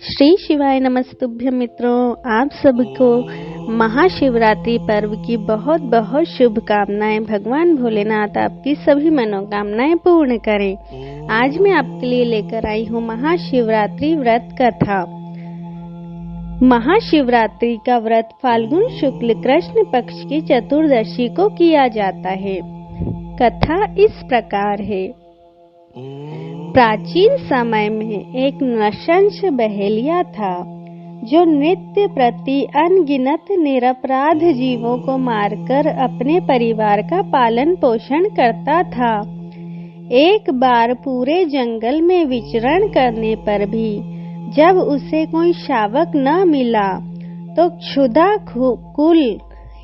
श्री शिवाय नमस्तुभ्यं मित्रों, आप सबको महाशिवरात्रि पर्व की बहुत बहुत शुभकामनाएं। भगवान भोलेनाथ आपकी सभी मनोकामनाएं पूर्ण करें। आज मैं आपके लिए लेकर आई हूँ महाशिवरात्रि व्रत कथा। महाशिवरात्रि का व्रत फाल्गुन शुक्ल कृष्ण पक्ष की चतुर्दशी को किया जाता है। कथा इस प्रकार है। प्राचीन समय में एक नृशंस बहेलिया था जो नित्य प्रति अनगिनत निरपराध जीवों को मारकर अपने परिवार का पालन पोषण करता था। एक बार पूरे जंगल में विचरण करने पर भी जब उसे कोई शावक न मिला तो क्षुधा कुल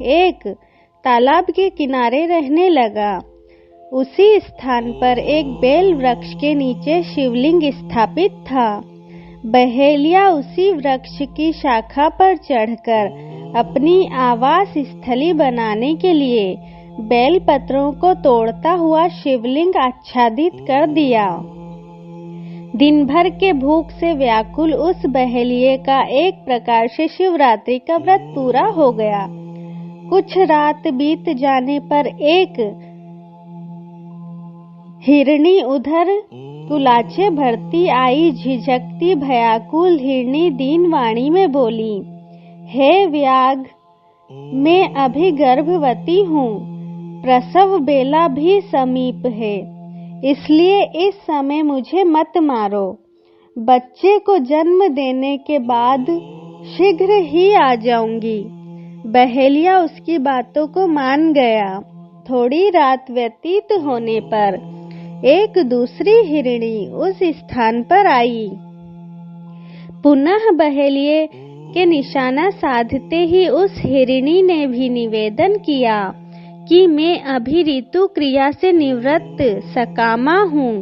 एक तालाब के किनारे रहने लगा। उसी स्थान पर एक बेल वृक्ष के नीचे शिवलिंग स्थापित था। बहेलिया उसी वृक्ष की शाखा पर चढ़कर अपनी आवास स्थली बनाने के लिए बेल पत्रों को तोड़ता हुआ शिवलिंग आच्छादित कर दिया। दिन भर के भूख से व्याकुल उस बहेलिये का एक प्रकार से शिवरात्रि का व्रत पूरा हो गया। कुछ रात बीत जाने पर एक हिरणी उधर कुलाचे भरती आई। झिझकती भयाकुल हिरणी दीन वाणी में बोली, हे व्याघ, मैं अभी गर्भवती हूँ। प्रसव बेला भी समीप है, इसलिए इस समय मुझे मत मारो। बच्चे को जन्म देने के बाद शीघ्र ही आ जाऊंगी। बहेलिया उसकी बातों को मान गया। थोड़ी रात व्यतीत होने पर एक दूसरी हिरणी उस स्थान पर आई। पुनः बहेलिये के निशाना साधते ही उस हिरणी ने भी निवेदन किया कि मैं अभी ऋतु क्रिया से निवृत्त सकामा हूँ,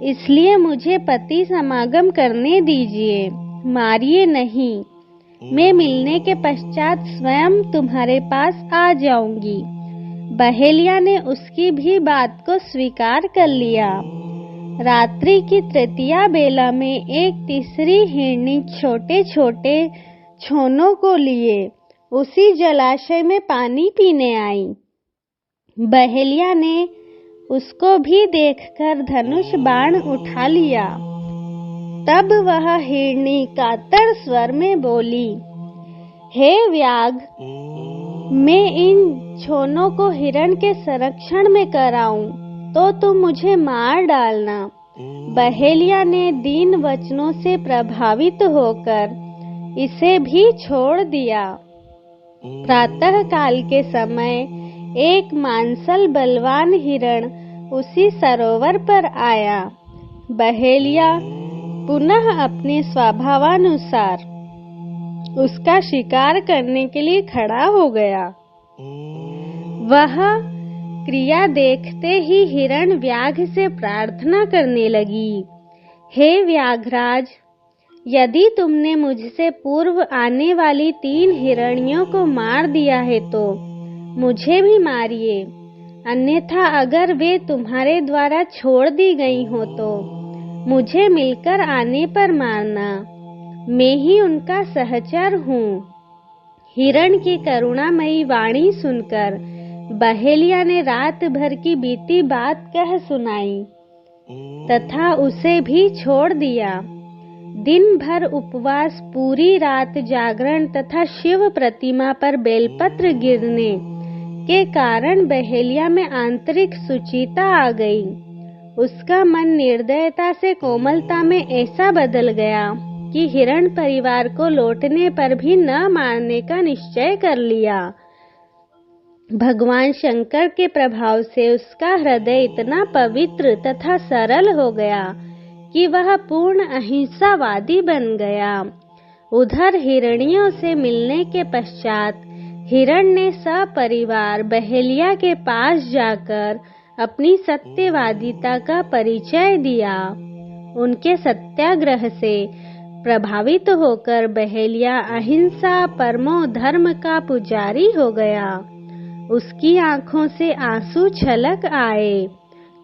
इसलिए मुझे पति समागम करने दीजिए, मारिए नहीं। मैं मिलने के पश्चात स्वयं तुम्हारे पास आ जाऊंगी। बहेलिया ने उसकी भी बात को स्वीकार कर लिया। रात्रि की तृतीया बेला में एक तीसरी हिरणी छोटे छोटे छोनों को लिए उसी जलाशय में पानी पीने आई। बहेलिया ने उसको भी देखकर धनुष बाण उठा लिया। तब वह हिरणी कातर स्वर में बोली, हे व्याघ, मैं इन छोनों को हिरण के संरक्षण में कराऊं तो तुम मुझे मार डालना। बहेलिया ने दीन वचनों से प्रभावित होकर इसे भी छोड़ दिया। प्रातः काल के समय एक मांसल बलवान हिरण उसी सरोवर पर आया। बहेलिया पुनः अपने स्वभावानुसार उसका शिकार करने के लिए खड़ा हो गया। वह क्रिया देखते ही हिरण व्याघ से प्रार्थना करने लगी, हे व्याघराज, यदि तुमने मुझसे पूर्व आने वाली 3 हिरणियों को मार दिया है तो मुझे भी मारिए, अन्यथा अगर वे तुम्हारे द्वारा छोड़ दी गई हो तो मुझे मिलकर आने पर मारना, मैं ही उनका सहचर हूँ। हिरण की करुणामयी वाणी सुनकर बहेलिया ने रात भर की बीती बात कह सुनाई तथा उसे भी छोड़ दिया। दिन भर उपवास, पूरी रात जागरण तथा शिव प्रतिमा पर बेलपत्र गिरने के कारण बहेलिया में आंतरिक सुचिता आ गई। उसका मन निर्दयता से कोमलता में ऐसा बदल गया कि हिरण परिवार को लौटने पर भी न मारने का निश्चय कर लिया। भगवान शंकर के प्रभाव से उसका हृदय इतना पवित्र तथा सरल हो गया कि वह पूर्ण अहिंसावादी बन गया। उधर हिरणियों से मिलने के पश्चात हिरण ने सपरिवार बहेलिया के पास जाकर अपनी सत्यवादिता का परिचय दिया। उनके सत्याग्रह से प्रभावित होकर बहेलिया अहिंसा परमो धर्म का पुजारी हो गया। उसकी आंखों से आंसू छलक आए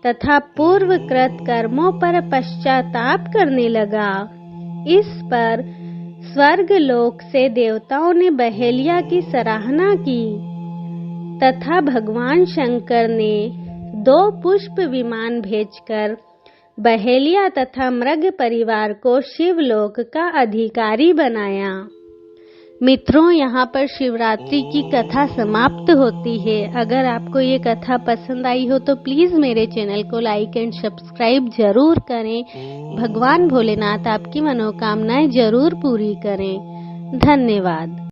तथा पूर्वकृत कर्मों पर पश्चाताप करने लगा। इस पर स्वर्ग लोक से देवताओं ने बहेलिया की सराहना की तथा भगवान शंकर ने 2 पुष्प विमान भेजकर बहेलिया तथा मृग परिवार को शिवलोक का अधिकारी बनाया। मित्रों, यहाँ पर शिवरात्रि की कथा समाप्त होती है। अगर आपको ये कथा पसंद आई हो तो प्लीज मेरे चैनल को लाइक एंड सब्सक्राइब जरूर करें। भगवान भोलेनाथ आपकी मनोकामनाएं जरूर पूरी करें। धन्यवाद।